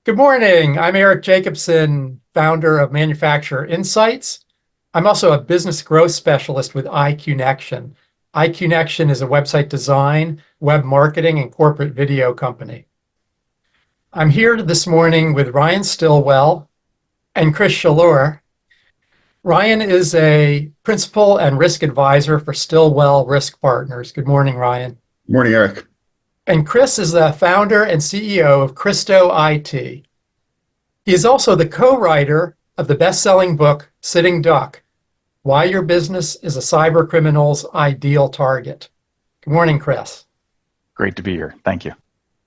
Good morning. I'm Eric Jacobson, founder of Manufacturer Insights. I'm also a business growth specialist with iConnection. iConnection is a website design, web marketing, and corporate video company. I'm here this morning with Ryan Stillwell and Chris Shallur. Ryan is a principal and risk advisor for Stillwell Risk Partners. Good morning, Ryan. Morning, Eric. And Chris is the founder and CEO of Cristo IT. He is also the co-writer of the best-selling book, Sitting Duck: Why Your Business is a Cyber Criminal's Ideal Target. Good morning, Chris. Great to be here. Thank you.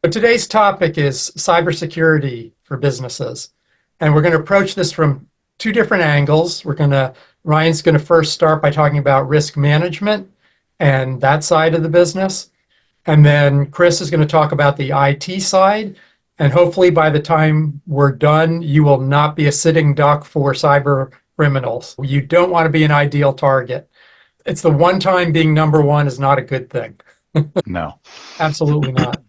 So today's topic is cybersecurity for businesses. And we're going to approach this from two different angles. Ryan's going to first start by talking about risk management and that side of the business. And then Chris is going to talk about the IT side. And hopefully by the time we're done, you will not be a sitting duck for cyber criminals. You don't want to be an ideal target. It's the one time being number one is not a good thing. No. Absolutely not.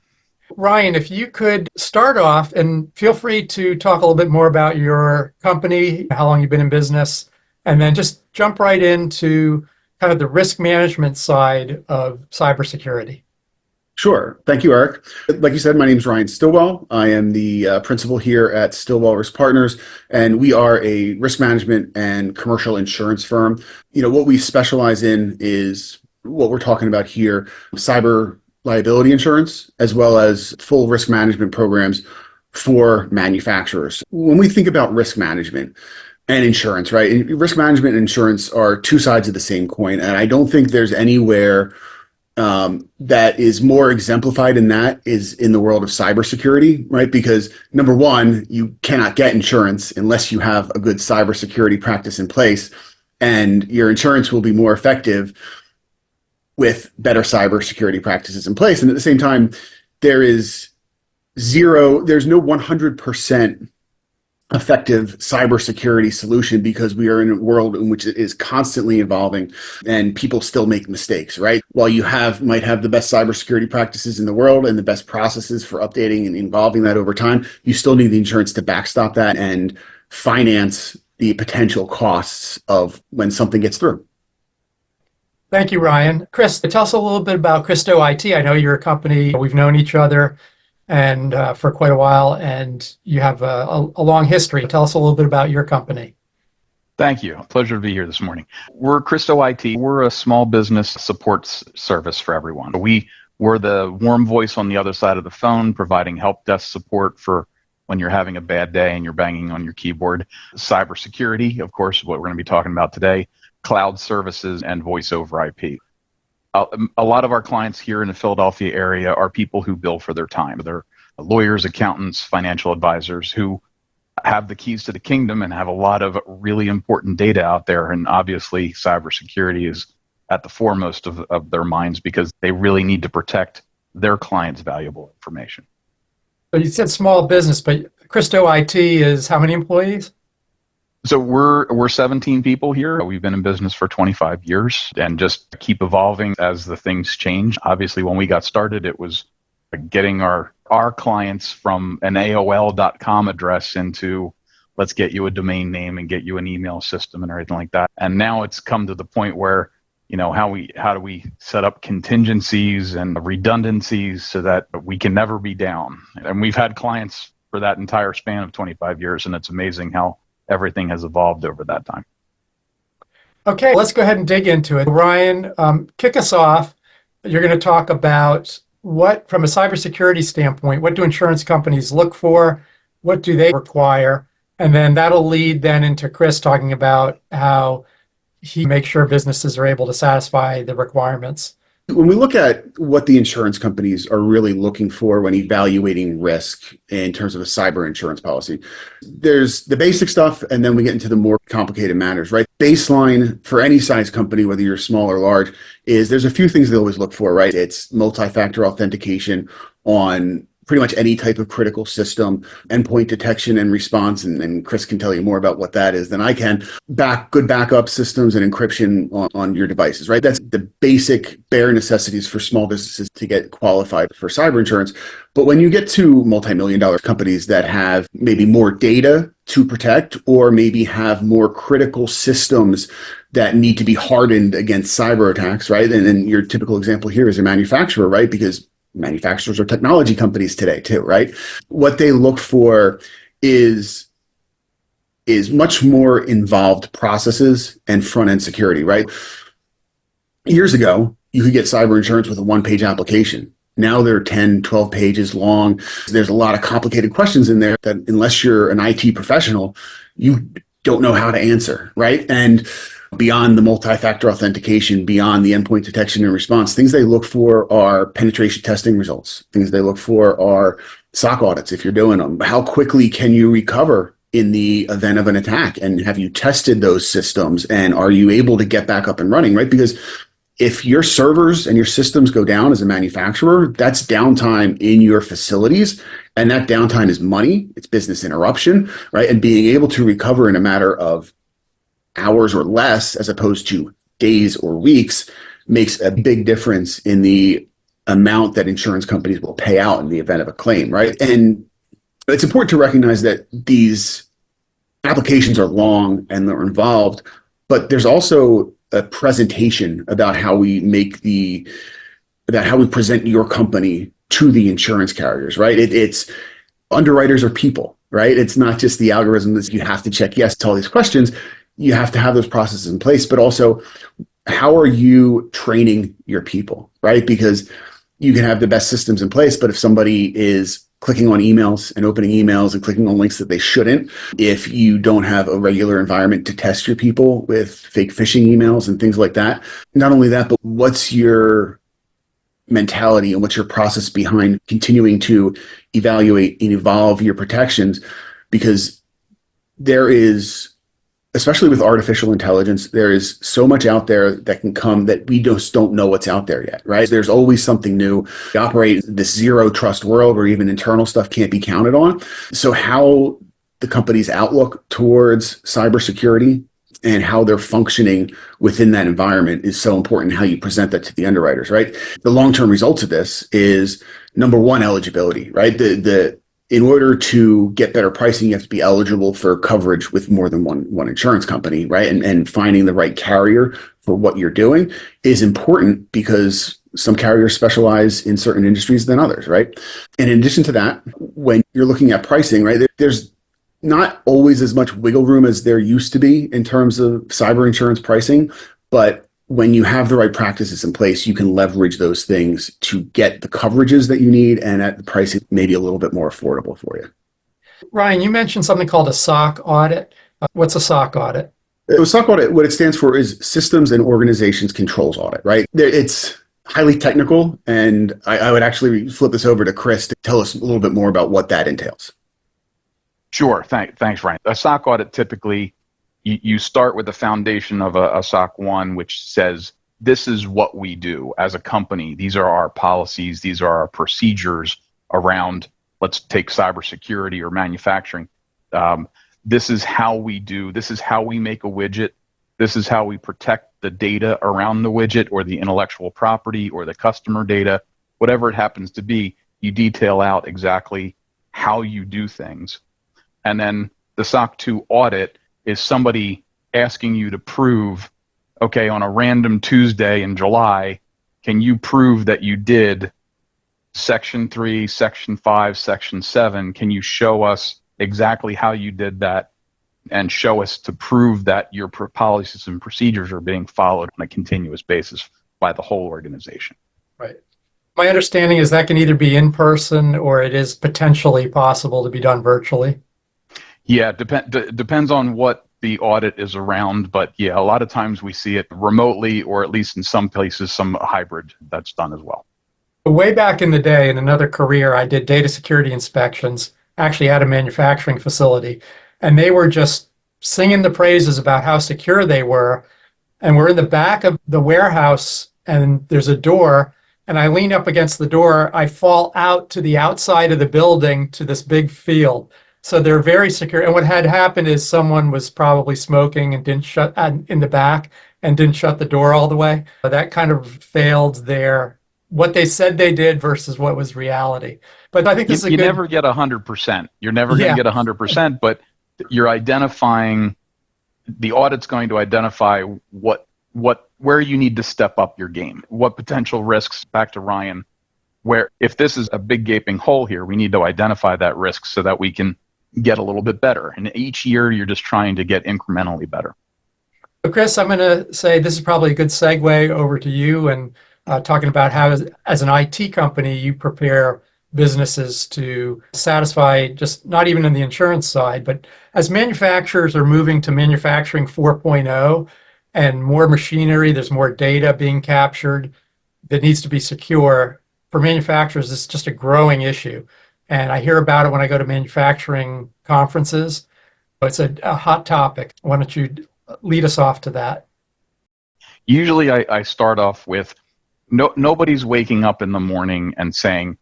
Ryan, if you could start off, and feel free to talk a little bit more about your company, how long you've been in business, and then just jump right into kind of the risk management side of cybersecurity. Sure. Thank you, Eric. Like you said, my name is Ryan Stillwell. I am the principal here at Stillwell Risk Partners, and we are a risk management and commercial insurance firm. What we specialize in is what we're talking about here, cyber liability insurance, as well as full risk management programs for manufacturers. When we think about risk management and insurance, right? Risk management and insurance are two sides of the same coin, and I don't think there's anywhere that is more exemplified in that is in the world of cybersecurity, right? Because number one, you cannot get insurance unless you have a good cybersecurity practice in place, and your insurance will be more effective with better cybersecurity practices in place. And at the same time, there's no 100% effective cybersecurity solution, because we are in a world in which it is constantly evolving and people still make mistakes, right? While you might have the best cybersecurity practices in the world and the best processes for updating and evolving that over time, you still need the insurance to backstop that and finance the potential costs of when something gets through. Thank you, Ryan. Chris, tell us a little bit about Cristo IT. I know you're a company, we've known each other and for quite a while, and you have a long history. Tell us a little bit about your company. Thank you. Pleasure to be here this morning. We're Cristo IT. We're a small business support service for everyone. We're the warm voice on the other side of the phone, providing help desk support for when you're having a bad day and you're banging on your keyboard. Cybersecurity, of course, is what we're going to be talking about today. Cloud services and voice over IP. A lot of our clients here in the Philadelphia area are people who bill for their time. They're lawyers, accountants, financial advisors who have the keys to the kingdom and have a lot of really important data out there. And obviously, cybersecurity is at the foremost of their minds, because they really need to protect their clients' valuable information. So you said small business, but Cristo IT is how many employees? So we're 17 people here. We've been in business for 25 years and just keep evolving as the things change. Obviously, when we got started, it was getting our clients from an AOL.com address into let's get you a domain name and get you an email system and everything like that. And now it's come to the point where, how do we set up contingencies and redundancies so that we can never be down? And we've had clients for that entire span of 25 years, and it's amazing how everything has evolved over that time. Okay, let's go ahead and dig into it. Ryan, kick us off. You're going to talk about what, from a cybersecurity standpoint, what do insurance companies look for? What do they require? And then that'll lead then into Chris talking about how he makes sure businesses are able to satisfy the requirements. When we look at what the insurance companies are really looking for when evaluating risk in terms of a cyber insurance policy, there's the basic stuff, and then we get into the more complicated matters, right? Baseline for any size company, whether you're small or large, is there's a few things they always look for, right? It's multi-factor authentication on pretty much any type of critical system, endpoint detection and response, and Chris can tell you more about what that is than I can. Good backup systems and encryption on your devices, right? That's the basic bare necessities for small businesses to get qualified for cyber insurance. But when you get to multi-million-dollar companies that have maybe more data to protect, or maybe have more critical systems that need to be hardened against cyber attacks, right? And then your typical example here is a manufacturer, right? Because manufacturers are technology companies today too, right? What they look for is much more involved processes and front-end security, right? Years ago, you could get cyber insurance with a one-page application. Now they're 10, 12 pages long. There's a lot of complicated questions in there that unless you're an IT professional, you don't know how to answer, right? And beyond the multi-factor authentication, beyond the endpoint detection and response, things they look for are penetration testing results. Things they look for are SOC audits, if you're doing them. How quickly can you recover in the event of an attack? And have you tested those systems? And are you able to get back up and running, right? Because if your servers and your systems go down as a manufacturer, that's downtime in your facilities. And that downtime is money, it's business interruption, right? And being able to recover in a matter of hours or less, as opposed to days or weeks, makes a big difference in the amount that insurance companies will pay out in the event of a claim, right? And it's important to recognize that these applications are long and they're involved, but there's also a presentation about how we present your company to the insurance carriers, right? It's underwriters are people, right? It's not just the algorithm that you have to check yes to all these questions. You have to have those processes in place, but also how are you training your people, right? Because you can have the best systems in place, but if somebody is clicking on emails and opening emails and clicking on links that they shouldn't, if you don't have a regular environment to test your people with fake phishing emails and things like that, not only that, but what's your mentality and what's your process behind continuing to evaluate and evolve your protections? Because there is, especially with artificial intelligence, there is so much out there that can come that we just don't know what's out there yet, right? There's always something new. We operate in this zero trust world where even internal stuff can't be counted on. So how the company's outlook towards cybersecurity and how they're functioning within that environment is so important, how you present that to the underwriters, right? The long-term results of this is, number one, eligibility, right? In order to get better pricing, you have to be eligible for coverage with more than one insurance company, right? And finding the right carrier for what you're doing is important because some carriers specialize in certain industries than others, right? And in addition to that, when you're looking at pricing, right, there's not always as much wiggle room as there used to be in terms of cyber insurance pricing, but when you have the right practices in place, you can leverage those things to get the coverages that you need and at the pricing maybe a little bit more affordable for you. Ryan, you mentioned something called a SOC audit. What's a SOC audit? A SOC audit, what it stands for is Systems and Organizations Controls Audit, right? It's highly technical, and I would actually flip this over to Chris to tell us a little bit more about what that entails. Sure. Thanks, Ryan. A SOC audit typically, you start with the foundation of a SOC 1, which says, this is what we do as a company. These are our policies. These are our procedures around, let's take cybersecurity or manufacturing. This is how we do. This is how we make a widget. This is how we protect the data around the widget or the intellectual property or the customer data, whatever it happens to be. You detail out exactly how you do things. And then the SOC 2 audit is somebody asking you to prove, okay, on a random Tuesday in July, can you prove that you did Section 3, Section 5, Section 7? Can you show us exactly how you did that and show us to prove that your policies and procedures are being followed on a continuous basis by the whole organization? Right. My understanding is that can either be in person or it is potentially possible to be done virtually. Yeah, depends on what the audit is around, but yeah, a lot of times we see it remotely, or at least in some places, some hybrid that's done as well. Way back in the day, in another career, I did data security inspections, actually at a manufacturing facility, and they were just singing the praises about how secure they were. And we're in the back of the warehouse, and there's a door, and I lean up against the door, I fall out to the outside of the building to this big field. So they're very secure. And what had happened is someone was probably smoking and didn't shut in the back and didn't shut the door all the way. That kind of failed their what they said they did versus what was reality. But I think this is a You good, never get 100%. You're never going to yeah. get 100%, but you're identifying, the audit's going to identify where you need to step up your game, what potential risks, back to Ryan, where if this is a big gaping hole here, we need to identify that risk so that we can get a little bit better. And each year you're just trying to get incrementally better. So Chris, I'm going to say this is probably a good segue over to you and talking about how, as an IT company, you prepare businesses to satisfy just not even in the insurance side, but as manufacturers are moving to manufacturing 4.0 and more machinery, there's more data being captured that needs to be secure. For manufacturers, it's just a growing issue. And I hear about it when I go to manufacturing conferences. It's a hot topic. Why don't you lead us off to that? Usually I start off with nobody's waking up in the morning and saying,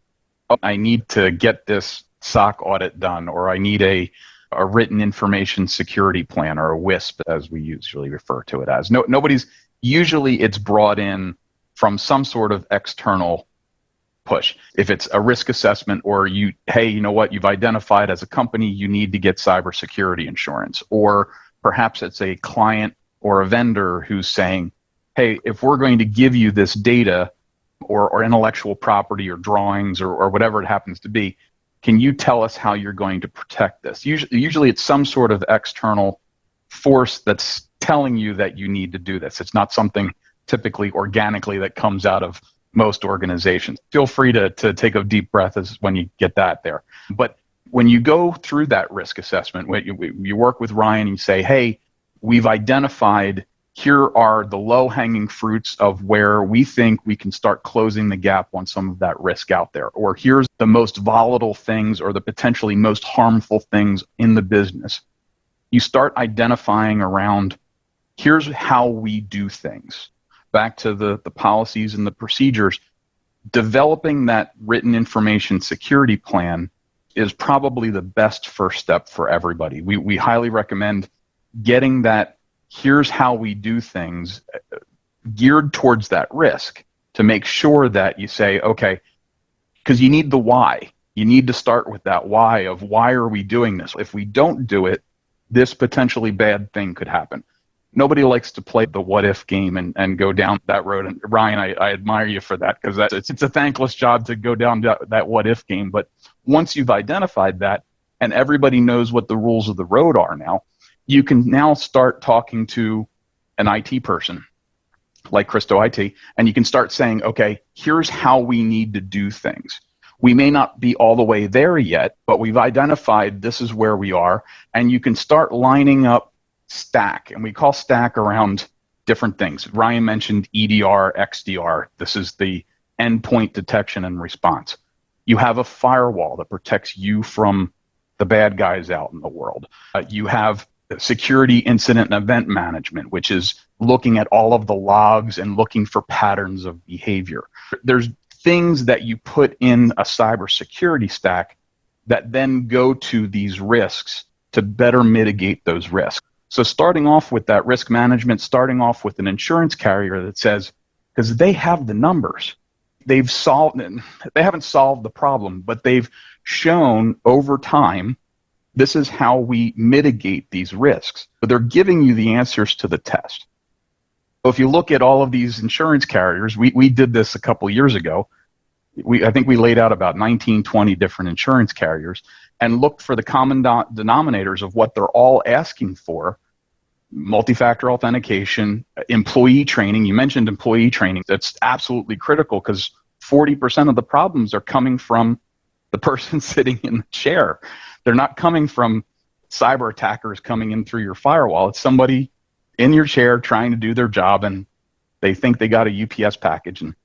oh, I need to get this SOC audit done, or I need a written information security plan, or a WISP, as we usually refer to it as. Nobody's, usually it's brought in from some sort of external push. If it's a risk assessment, or hey, you know what, you've identified as a company, you need to get cybersecurity insurance, or perhaps it's a client or a vendor who's saying, hey, if we're going to give you this data or intellectual property or drawings or whatever it happens to be, can you tell us how you're going to protect this? Usually it's some sort of external force that's telling you that you need to do this. It's not something typically organically that comes out of most organizations. Feel free to take a deep breath as when you get that there. But when you go through that risk assessment, when you work with Ryan, you say, hey, we've identified, here are the low-hanging fruits of where we think we can start closing the gap on some of that risk out there. Or here's the most volatile things or the potentially most harmful things in the business. You start identifying around, here's how we do things. Back to the policies and the procedures. Developing that written information security plan is probably the best first step for everybody. We highly recommend getting that, here's how we do things, geared towards that risk, to make sure that you say, okay, because you need the why. You need to start with that why of, why are we doing this? If we don't do it, this potentially bad thing could happen. Nobody likes to play the what if game and go down that road. And Ryan, I admire you for that, because it's a thankless job to go down that what if game. But once you've identified that and everybody knows what the rules of the road are now, you can now start talking to an IT person like Christo IT, and you can start saying, okay, here's how we need to do things. We may not be all the way there yet, but we've identified this is where we are, and you can start lining up stack, and we call stack around different things. Ryan mentioned EDR, XDR. This is the endpoint detection and response. You have a firewall that protects you from the bad guys out in the world. You have security incident and event management, which is looking at all of the logs and looking for patterns of behavior. There's things that you put in a cybersecurity stack that then go to these risks to better mitigate those risks. So starting off with that risk management, starting off with an insurance carrier that says, because they have the numbers, they haven't solved the problem, but they've shown over time, this is how we mitigate these risks. But they're giving you the answers to the test. So if you look at all of these insurance carriers, we did this a couple years ago. I think we laid out about 19, 20 different insurance carriers and looked for the common denominators of what they're all asking for. Multi-factor authentication, employee training. You mentioned employee training. That's absolutely critical, because 40% of the problems are coming from the person sitting in the chair. They're not coming from cyber attackers coming in through your firewall. It's somebody in your chair trying to do their job, and they think they got a UPS package, and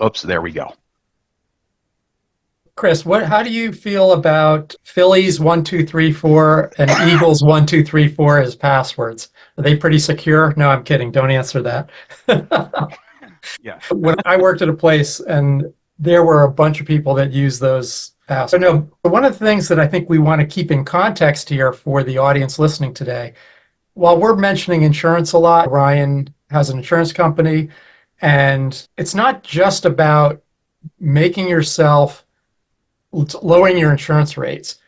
oops, there we go. Chris, how do you feel about Phillies 1234 and Eagles 1234 as passwords? Are they pretty secure? No, I'm kidding. Don't answer that. Yes. When I worked at a place and there were a bunch of people that use those apps. So no, one of the things that I think we want to keep in context here for the audience listening today, while we're mentioning insurance a lot, Ryan has an insurance company, and it's not just about making yourself lowering your insurance rates.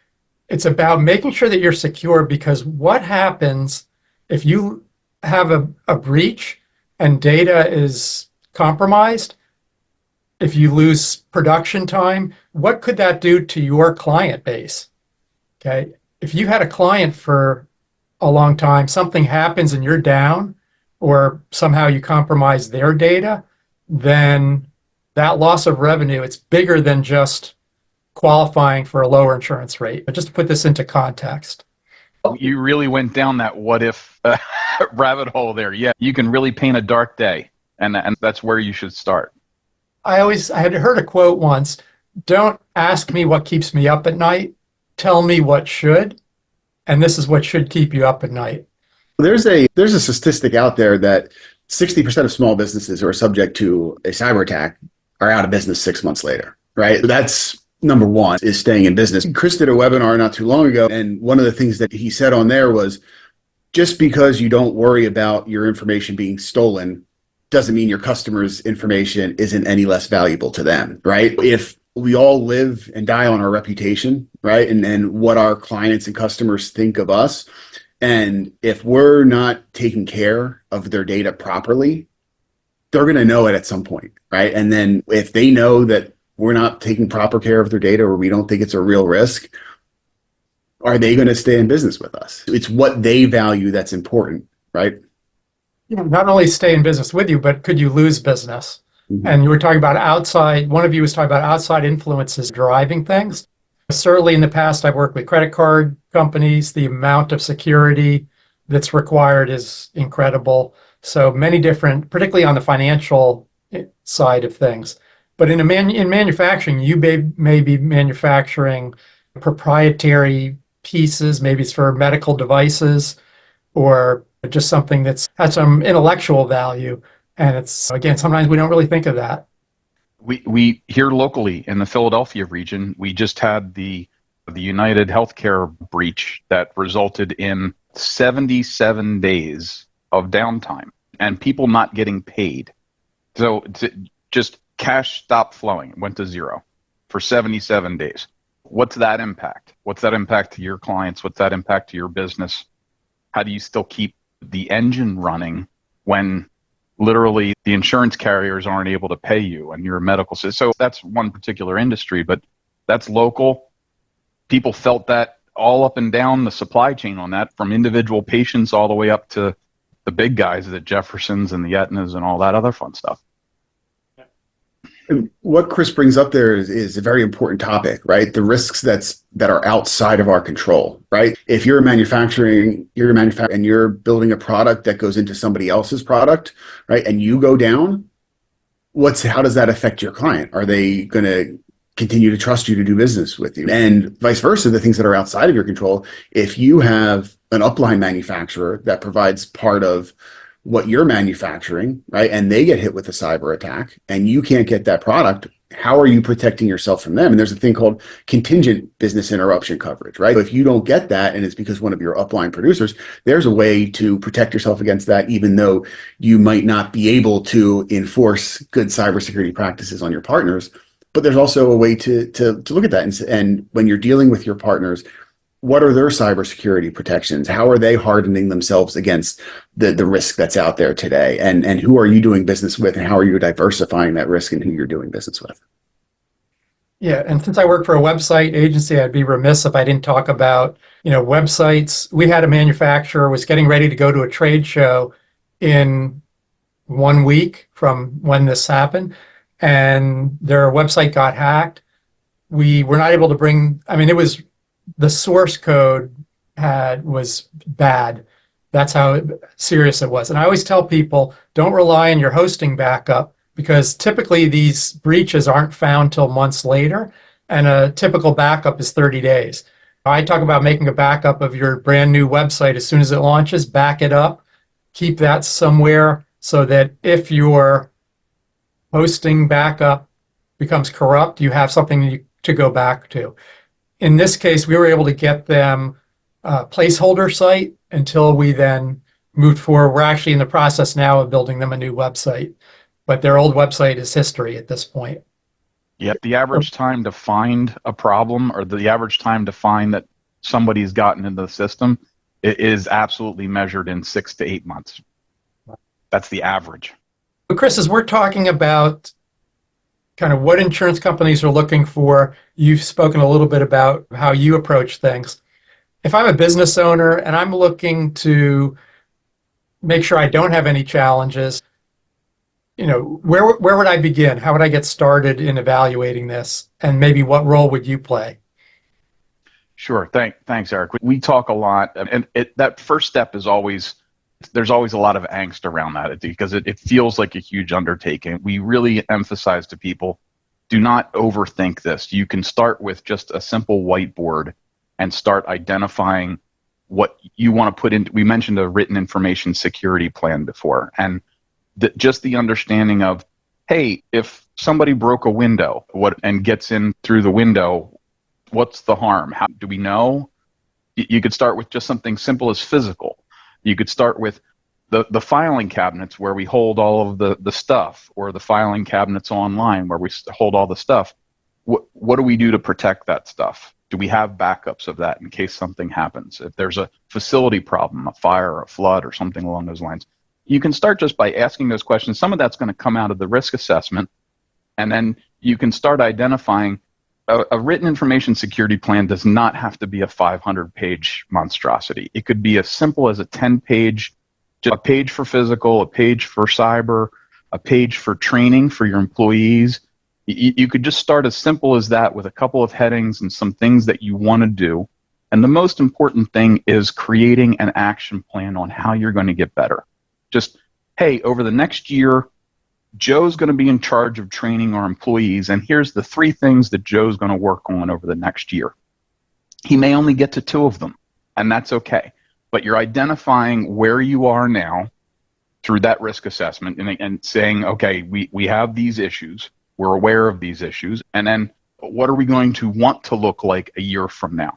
It's about making sure that you're secure, because what happens if you have a breach and data is compromised? If you lose production time, what could that do to your client base? Okay. If you had a client for a long time, something happens and you're down, or somehow you compromise their data, then that loss of revenue, it's bigger than just qualifying for a lower insurance rate. But just to put this into context. You really went down that what if rabbit hole there. Yeah, you can really paint a dark day, and that's where you should start. I had heard a quote once, don't ask me what keeps me up at night, tell me what should, and this is what should keep you up at night. There's a statistic out there that 60% of small businesses who are subject to a cyber attack are out of business 6 months later, right? That's number one, is staying in business. Chris did a webinar not too long ago, and one of the things that he said on there was, just because you don't worry about your information being stolen doesn't mean your customers' information isn't any less valuable to them, right? If we all live and die on our reputation, right? And what our clients and customers think of us. And if we're not taking care of their data properly, they're going to know it at some point, right? And then if they know that we're not taking proper care of their data, or we don't think it's a real risk, are they going to stay in business with us? It's what they value that's important, right? Not only stay in business with you, but could you lose business? Mm-hmm. And you were talking about outside, one of you was talking about outside influences driving things. Certainly in the past, I've worked with credit card companies. The amount of security that's required is incredible. So many different, particularly on the financial side of things. But in manufacturing, you may be manufacturing proprietary pieces, maybe it's for medical devices, or just something that's had some intellectual value. And it's, again, sometimes we don't really think of that. We here locally in the Philadelphia region, we just had the United Healthcare breach that resulted in 77 days of downtime and people not getting paid. So just cash stopped flowing. It went to zero for 77 days. What's that impact? What's that impact to your clients? What's that impact to your business? How do you still keep the engine running when literally the insurance carriers aren't able to pay you and you're a medical system? So that's one particular industry, but that's local. People felt that all up and down the supply chain on that, from individual patients all the way up to the big guys, the Jeffersons and the Aetnas and all that other fun stuff. And what Chris brings up there is a very important topic, right? The risks that are outside of our control, right? If you're manufacturing and you're building a product that goes into somebody else's product, right? And you go down, how does that affect your client? Are they going to continue to trust you to do business with you? And vice versa, the things that are outside of your control, if you have an upline manufacturer that provides part of what you're manufacturing, right, and they get hit with a cyber attack and you can't get that product, how are you protecting yourself from them? And there's a thing called contingent business interruption coverage, right? So if you don't get that and it's because one of your upline producers, there's a way to protect yourself against that, even though you might not be able to enforce good cybersecurity practices on your partners. But there's also a way to look at that. And when you're dealing with your partners, what are their cybersecurity protections? How are they hardening themselves against the risk that's out there today? And who are you doing business with, and how are you diversifying that risk and who you're doing business with? Yeah, and since I work for a website agency, I'd be remiss if I didn't talk about, websites. We had a manufacturer was getting ready to go to a trade show in 1 week from when this happened, and their website got hacked. We were not able to it was the source code was bad. That's how serious it was. And I always tell people, don't rely on your hosting backup, because typically these breaches aren't found till months later, and a typical backup is 30 days. I talk about making a backup of your brand new website as soon as it launches, back it up, keep that somewhere so that if your hosting backup becomes corrupt, you have something to go back to. In this case, we were able to get them a placeholder site until we then moved forward. We're actually in the process now of building them a new website, but their old website is history at this point. Yep. The average time to find a problem, or the average time to find that somebody's gotten into the system, is absolutely measured in 6 to 8 months. That's the average. But Chris, as we're talking about kind of what insurance companies are looking for, you've spoken a little bit about how you approach things. If I'm a business owner and I'm looking to make sure I don't have any challenges, where would I begin? How would I get started in evaluating this? And maybe what role would you play? Sure. Thanks, Eric. We talk a lot, and that first step is always, there's always a lot of angst around that because it feels like a huge undertaking. We really emphasize to people, do not overthink this. You can start with just a simple whiteboard and start identifying what you want to put in. We mentioned a written information security plan before, and just the understanding of, hey, if somebody broke a window and gets in through the window, what's the harm? How do we know? You could start with just something simple as physical. You could start with the filing cabinets where we hold all of the stuff, or the filing cabinets online where we hold all the stuff. What do we do to protect that stuff? Do we have backups of that in case something happens? If there's a facility problem, a fire, a flood, or something along those lines, you can start just by asking those questions. Some of that's going to come out of the risk assessment, and then you can start identifying. A written information security plan does not have to be a 500-page monstrosity. It could be as simple as a 10-page, a page for physical, a page for cyber, a page for training for your employees. You could just start as simple as that with a couple of headings and some things that you want to do. And the most important thing is creating an action plan on how you're going to get better. Just, hey, over the next year, Joe's going to be in charge of training our employees, and here's the 3 things that Joe's going to work on over the next year. He may only get to 2 of them, and that's okay. But you're identifying where you are now through that risk assessment and saying, okay, we have these issues, we're aware of these issues, and then what are we going to want to look like a year from now?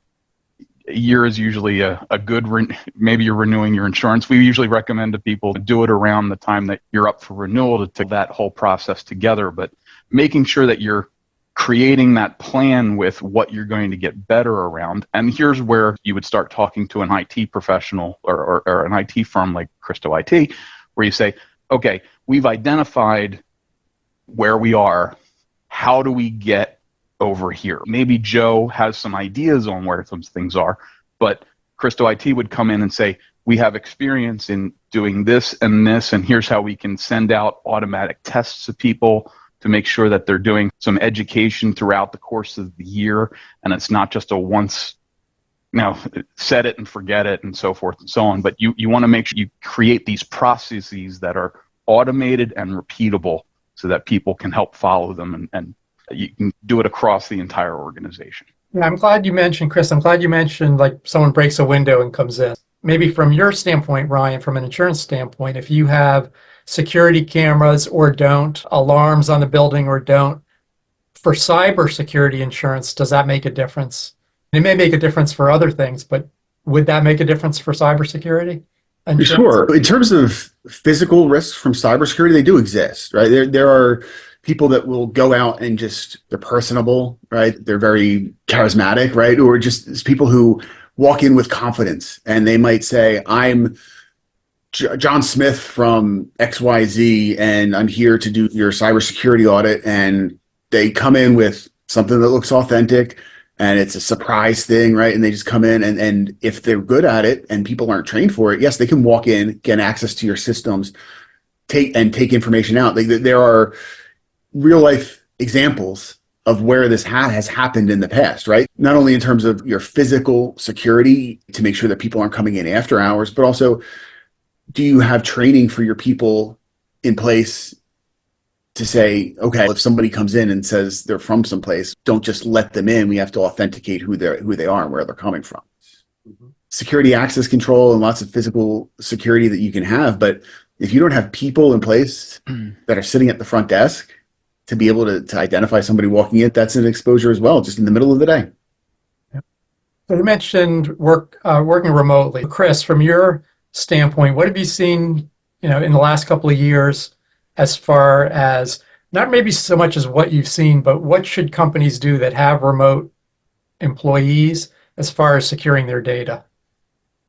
A year is usually a good, maybe you're renewing your insurance. We usually recommend to people to do it around the time that you're up for renewal to take that whole process together, but making sure that you're creating that plan with what you're going to get better around. And here's where you would start talking to an IT professional or an IT firm like Cristo IT, where you say, okay, we've identified where we are. How do we get over here? Maybe Joe has some ideas on where some things are, but Cristo IT would come in and say, we have experience in doing this, and here's how we can send out automatic tests to people to make sure that they're doing some education throughout the course of the year, and it's not just a once, set it and forget it and so forth and so on. But you want to make sure you create these processes that are automated and repeatable so that people can help follow them, and you can do it across the entire organization. Yeah, I'm glad you mentioned, Chris, like someone breaks a window and comes in. Maybe from your standpoint, Ryan, from an insurance standpoint, if you have security cameras or don't, alarms on the building or don't, for cybersecurity insurance, does that make a difference? It may make a difference for other things, but would that make a difference for cybersecurity insurance? Sure. In terms of physical risks from cybersecurity, they do exist, right? There are people that will go out and they're personable, right? They're very charismatic, right? Or just people who walk in with confidence, and they might say, I'm John Smith from XYZ, and I'm here to do your cybersecurity audit. And they come in with something that looks authentic, and it's a surprise thing, right? And they just come in, and if they're good at it and people aren't trained for it, yes, they can walk in, get access to your systems, take information out. There are real life examples of where this has happened in the past, right? Not only in terms of your physical security to make sure that people aren't coming in after hours, but also, do you have training for your people in place to say, okay, if somebody comes in and says they're from someplace, don't just let them in. We have to authenticate who they are and where they're coming from. Mm-hmm. Security access control and lots of physical security that you can have, but if you don't have people in place that are sitting at the front desk to be able to identify somebody walking in, that's an exposure as well, just in the middle of the day. So you mentioned working remotely. Chris, from your standpoint, what have you seen, in the last couple of years as far as not maybe so much as what you've seen, but what should companies do that have remote employees as far as securing their data?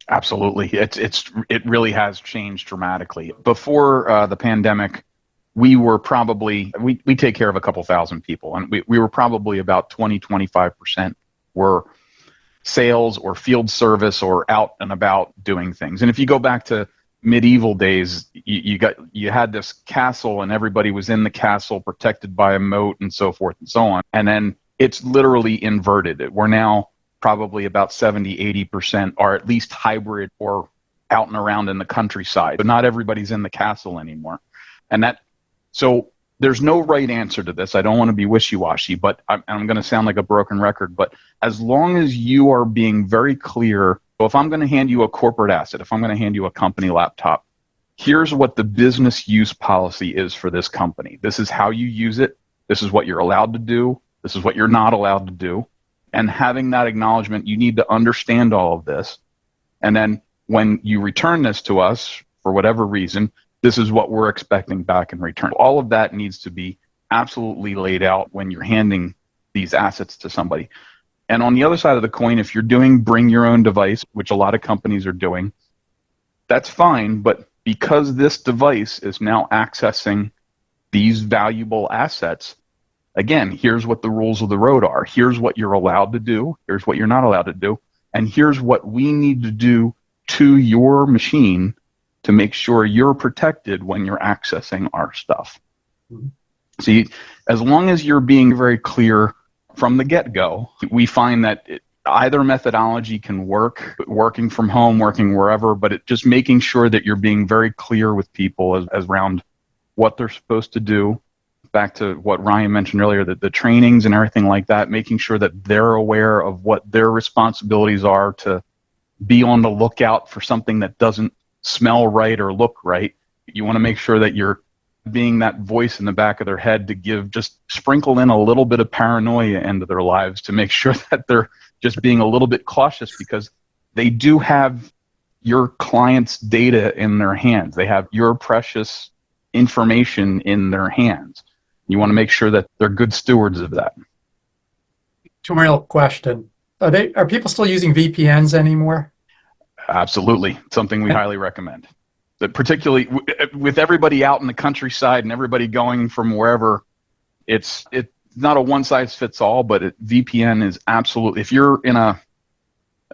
Absolutely. It really has changed dramatically. Before the pandemic, we were probably, we take care of a couple thousand people, and we were probably about 20-25% were sales or field service or out and about doing things. And if you go back to medieval days, you had this castle and everybody was in the castle protected by a moat and so forth and so on. And then it's literally inverted. We're now probably about 70-80% are at least hybrid or out and around in the countryside, but not everybody's in the castle anymore. So there's no right answer to this. I don't want to be wishy-washy, but I'm going to sound like a broken record. But as long as you are being very clear, so if I'm going to hand you a corporate asset, if I'm going to hand you a company laptop, here's what the business use policy is for this company. This is how you use it. This is what you're allowed to do. This is what you're not allowed to do. And having that acknowledgement, you need to understand all of this. And then when you return this to us, for whatever reason, this is what we're expecting back in return. All of that needs to be absolutely laid out when you're handing these assets to somebody. And on the other side of the coin, if you're doing bring your own device, which a lot of companies are doing, that's fine. But because this device is now accessing these valuable assets, again, here's what the rules of the road are. Here's what you're allowed to do. Here's what you're not allowed to do. And here's what we need to do to your machine to make sure you're protected when you're accessing our stuff. Mm-hmm. See, as long as you're being very clear from the get-go, we find that either methodology can work, working from home, working wherever, but just making sure that you're being very clear with people as around what they're supposed to do. Back to what Ryan mentioned earlier, that the trainings and everything like that, making sure that they're aware of what their responsibilities are to be on the lookout for something that doesn't smell right or look right. You want to make sure that you're being that voice in the back of their head to just sprinkle in a little bit of paranoia into their lives to make sure that they're just being a little bit cautious, because they do have your client's data in their hands. They have your precious information in their hands. You want to make sure that they're good stewards of that. Tutorial question. Are people still using VPNs anymore? Absolutely. Something we highly recommend. But particularly with everybody out in the countryside and everybody going from wherever, it's not a one size fits all, but VPN is absolutely, if you're in a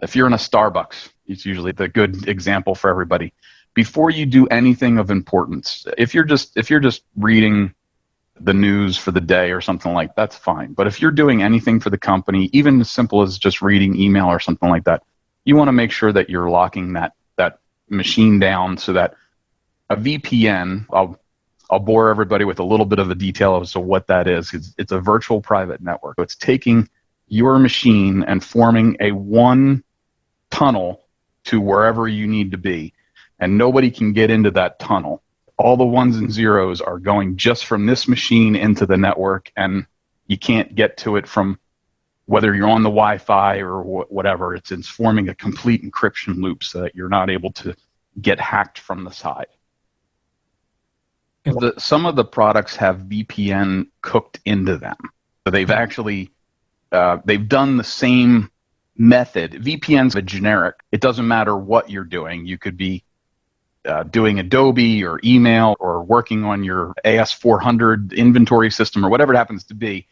Starbucks, it's usually the good example for everybody. Before you do anything of importance, if you're just reading the news for the day or something like that, that's fine. But if you're doing anything for the company, even as simple as just reading email or something like that, you want to make sure that you're locking that machine down so that a VPN, I'll bore everybody with a little bit of a detail as to what that is. It's a virtual private network. It's taking your machine and forming a one tunnel to wherever you need to be, and nobody can get into that tunnel. All the ones and zeros are going just from this machine into the network, and you can't get to it from whether you're on the Wi-Fi or whatever. It's forming a complete encryption loop so that you're not able to get hacked from the side. Some of the products have VPN cooked into them. So they've actually, they've done the same method. VPN's a generic. It doesn't matter what you're doing. You could be doing Adobe or email or working on your AS400 inventory system or whatever it happens to be.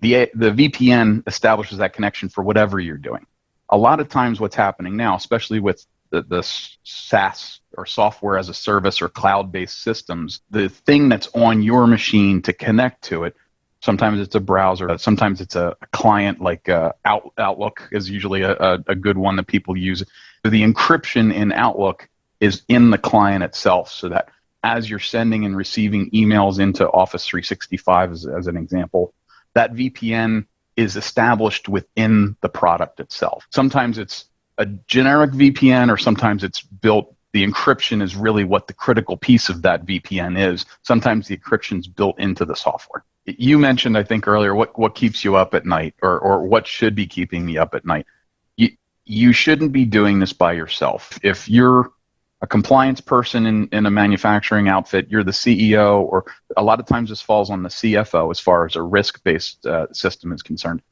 The VPN establishes that connection for whatever you're doing. A lot of times what's happening now, especially with the SaaS or software as a service or cloud-based systems, the thing that's on your machine to connect to it, sometimes it's a browser, sometimes it's a client like Outlook is usually a good one that people use. The encryption in Outlook is in the client itself, so that as you're sending and receiving emails into Office 365 as an example, that VPN is established within the product itself. Sometimes it's a generic VPN, or sometimes it's built, the encryption is really what the critical piece of that VPN is. Sometimes the encryption is built into the software. You mentioned, I think earlier, what keeps you up at night, or what should be keeping me up at night. You shouldn't be doing this by yourself. If you're a compliance person in a manufacturing outfit, you're the CEO, or a lot of times this falls on the CFO as far as a risk-based system is concerned.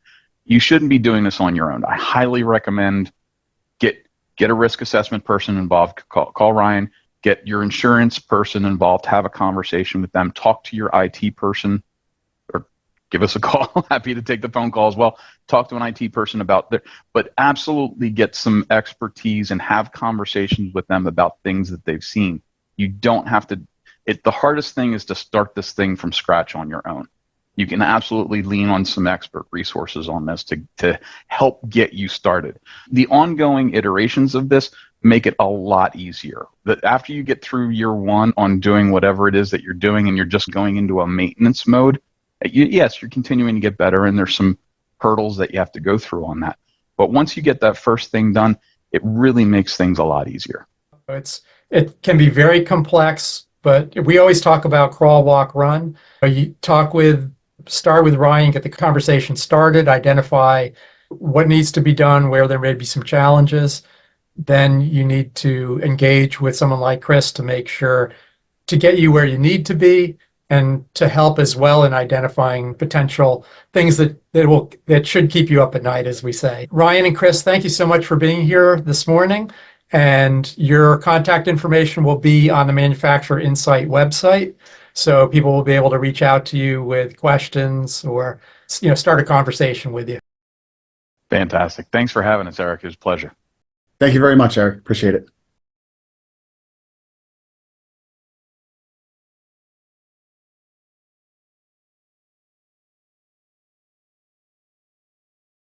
You shouldn't be doing this on your own. I highly recommend get a risk assessment person involved. Call Ryan. Get your insurance person involved. Have a conversation with them. Talk to your IT person, or give us a call. Happy to take the phone call as well. Talk to an IT person about that, but absolutely get some expertise and have conversations with them about things that they've seen. You don't have to. The hardest thing is to start this thing from scratch on your own. You can absolutely lean on some expert resources on this to help get you started. The ongoing iterations of this make it a lot easier. That after you get through year one on doing whatever it is that you're doing and you're just going into a maintenance mode, yes, you're continuing to get better, and there's some hurdles that you have to go through on that. But once you get that first thing done, it really makes things a lot easier. It can be very complex, but we always talk about crawl, walk, run. You start with Ryan, get the conversation started, identify what needs to be done, where there may be some challenges. Then you need to engage with someone like Chris to make sure to get you where you need to be, and to help as well in identifying potential things that should keep you up at night, as we say. Ryan and Chris, thank you so much for being here this morning. And your contact information will be on the Manufacturer Insight website. So people will be able to reach out to you with questions, or start a conversation with you. Fantastic. Thanks for having us, Eric. It was a pleasure. Thank you very much, Eric. Appreciate it.